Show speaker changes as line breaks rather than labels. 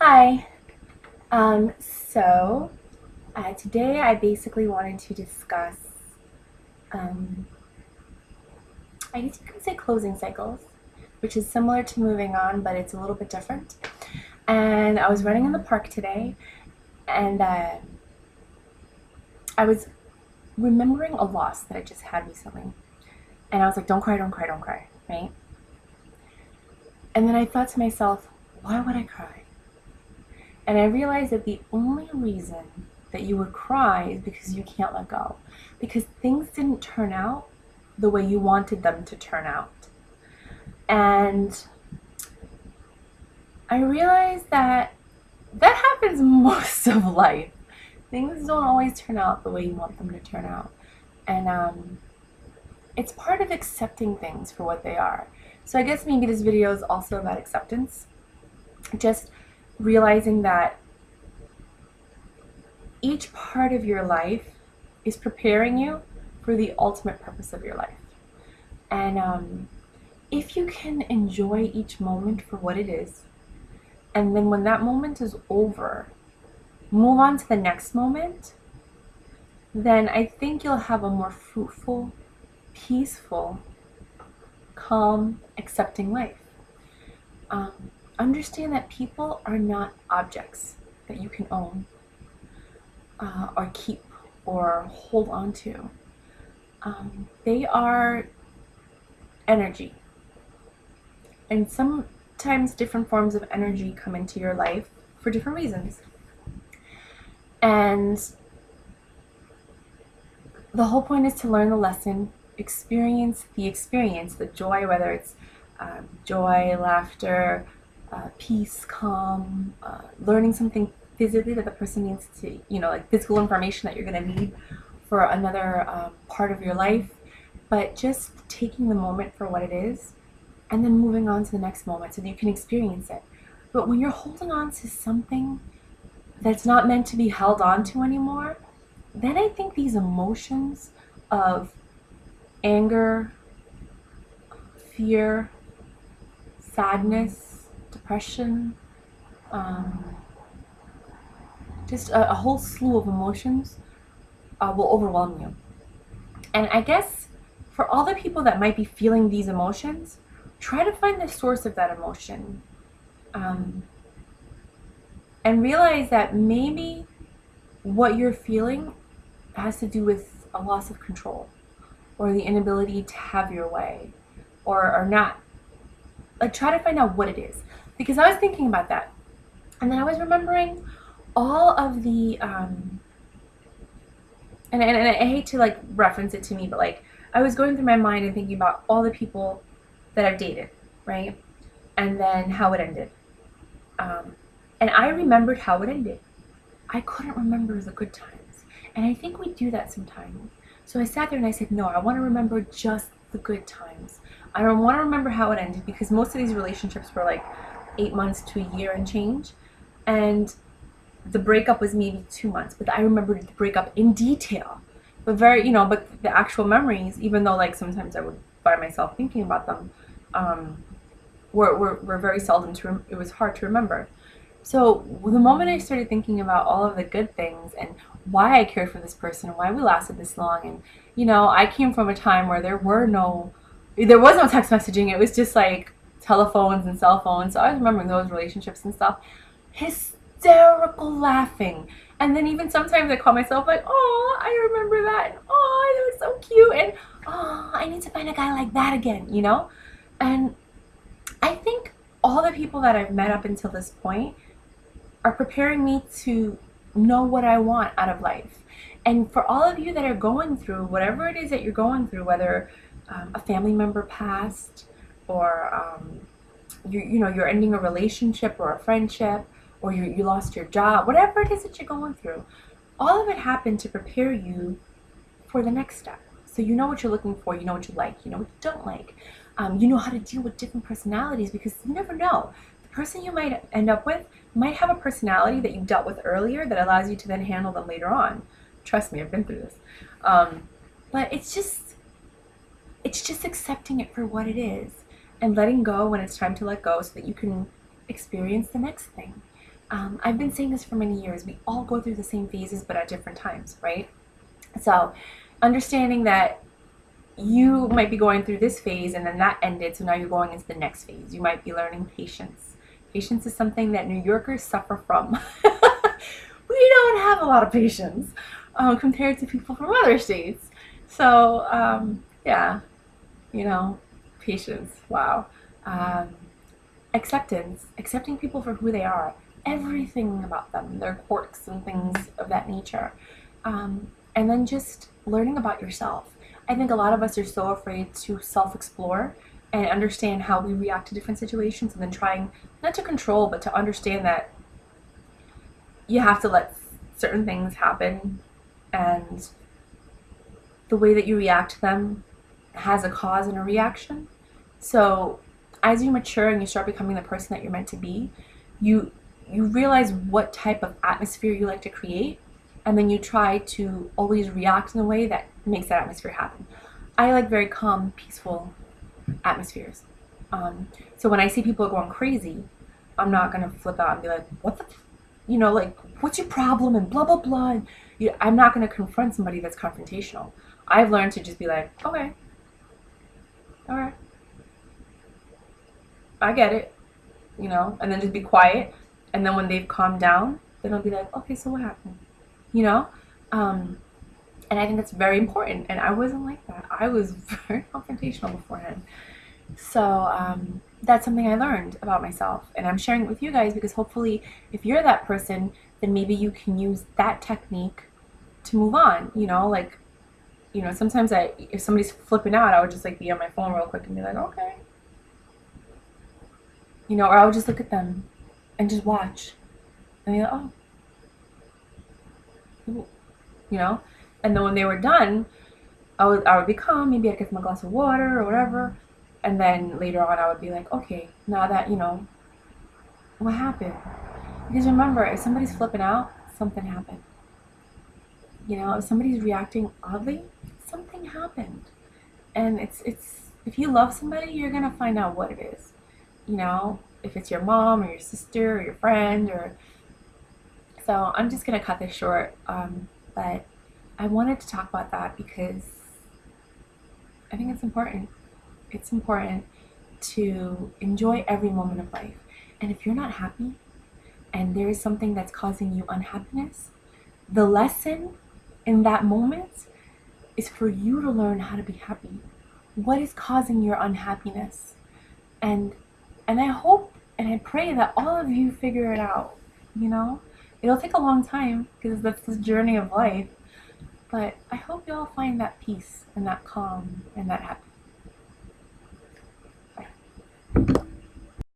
Hi. Today I basically wanted to discuss, um, I guess you could say closing cycles, which is similar to moving on, but it's a little bit different. And I was running in the park today, and I was remembering a loss that I just had recently. And I was like, don't cry, don't cry, don't cry, right? And then I thought to myself, why would I cry? And I realized that the only reason that you would cry is because you can't let go. Because things didn't turn out the way you wanted them to turn out. And I realized that that happens most of life. Things don't always turn out the way you want them to turn out. And it's part of accepting things for what they are. So I guess maybe this video is also about acceptance. Just realizing that each part of your life is preparing you for the ultimate purpose of your life. And if you can enjoy each moment for what it is, and then when that moment is over, move on to the next moment, then I think you'll have a more fruitful, peaceful, calm, accepting life. Understand that people are not objects that you can own or keep or hold on to. They are energy. And sometimes different forms of energy come into your life for different reasons. And the whole point is to learn the lesson, experience, the joy, whether it's joy, laughter, peace, calm, learning something physically that the person needs to, like physical information that you're going to need for another part of your life, but just taking the moment for what it is and then moving on to the next moment so that you can experience it. But when you're holding on to something that's not meant to be held on to anymore, then I think these emotions of anger, fear, sadness, depression, just a whole slew of emotions will overwhelm you. And I guess for all the people that might be feeling these emotions, try to find the source of that emotion. And realize that maybe what you're feeling has to do with a loss of control or the inability to have your way or not. Like, try to find out what it is. Because I was thinking about that. And then I was remembering all of the, and I hate to like reference it to me, but like I was going through my mind and thinking about all the people that I've dated, right? And then how it ended. And I remembered how it ended. I couldn't remember the good times. And I think we do that sometimes. So I sat there and I said, no, I want to remember just the good times. I don't want to remember how it ended because most of these relationships were like 8 months to a year and change. And the breakup was maybe 2 months, but I remembered the breakup in detail. But but the actual memories, even though like sometimes I would find myself thinking about them, were very seldom it was hard to remember. So the moment I started thinking about all of the good things and why I cared for this person and why we lasted this long, and I came from a time where there was no text messaging. It was just like telephones and cell phones. So I was remembering those relationships and stuff. Hysterical laughing. And then even sometimes I call myself like, oh, I remember that. And, oh, that was so cute. And oh, I need to find a guy like that again, And I think all the people that I've met up until this point are preparing me to know what I want out of life. And for all of you that are going through whatever it is that you're going through, whether a family member passed or you're ending a relationship or a friendship or you lost your job, whatever it is that you're going through, all of it happened to prepare you for the next step. So you know what you're looking for, you know what you like, you know what you don't like. You know how to deal with different personalities because you never know. The person you might end up with might have a personality that you dealt with earlier that allows you to then handle them later on. Trust me, I've been through this. But it's just accepting it for what it is and letting go when it's time to let go so that you can experience the next thing. I've been saying this for many years. We all go through the same phases, but at different times, right? So, understanding that you might be going through this phase and then that ended, so now you're going into the next phase. You might be learning patience. Patience is something that New Yorkers suffer from. We don't have a lot of patience compared to people from other states. So, yeah, you know, patience. Wow. Um, Acceptance, accepting people for who they are, everything about them, their quirks and things of that nature. And then just learning about yourself. I think a lot of us are so afraid to self explore and understand how we react to different situations, and then trying not to control, but to understand that you have to let certain things happen, and the way that you react to them has a cause and a reaction. So as you mature and you start becoming the person that you're meant to be, you you realize what type of atmosphere you like to create, and then you try to always react in a way that makes that atmosphere happen. I like very calm, peaceful atmospheres. So when I see people going crazy, I'm not gonna flip out and be like, "What the, like, what's your problem?" and blah blah blah. And, I'm not gonna confront somebody that's confrontational. I've learned to just be like, "Okay, all right, I get it," and then just be quiet. And then when they've calmed down, then I'll be like, "Okay, so what happened?" You know. Um, and I think that's very important. And I wasn't like that. I was very confrontational beforehand. So that's something I learned about myself, and I'm sharing it with you guys because hopefully, if you're that person, then maybe you can use that technique to move on. Like, sometimes if somebody's flipping out, I would just like be on my phone real quick and be like, okay, or I would just look at them and just watch, and be like, oh, cool, and then when they were done, I would be calm. Maybe I'd give them a glass of water or whatever, and then later on, I would be like, okay, now that what happened? Because remember, if somebody's flipping out, something happened. If somebody's reacting oddly, something happened. And it's if you love somebody, you're gonna find out what it is. If it's your mom or your sister or your friend, or so I'm just gonna cut this short. But I wanted to talk about that because I think it's important. It's important to enjoy every moment of life. And if you're not happy and there is something that's causing you unhappiness, the lesson in that moment is for you to learn how to be happy. What is causing your unhappiness? And I hope and I pray that all of you figure it out. It'll take a long time because that's the journey of life. But I hope you all find that peace and that calm and that happiness. Bye.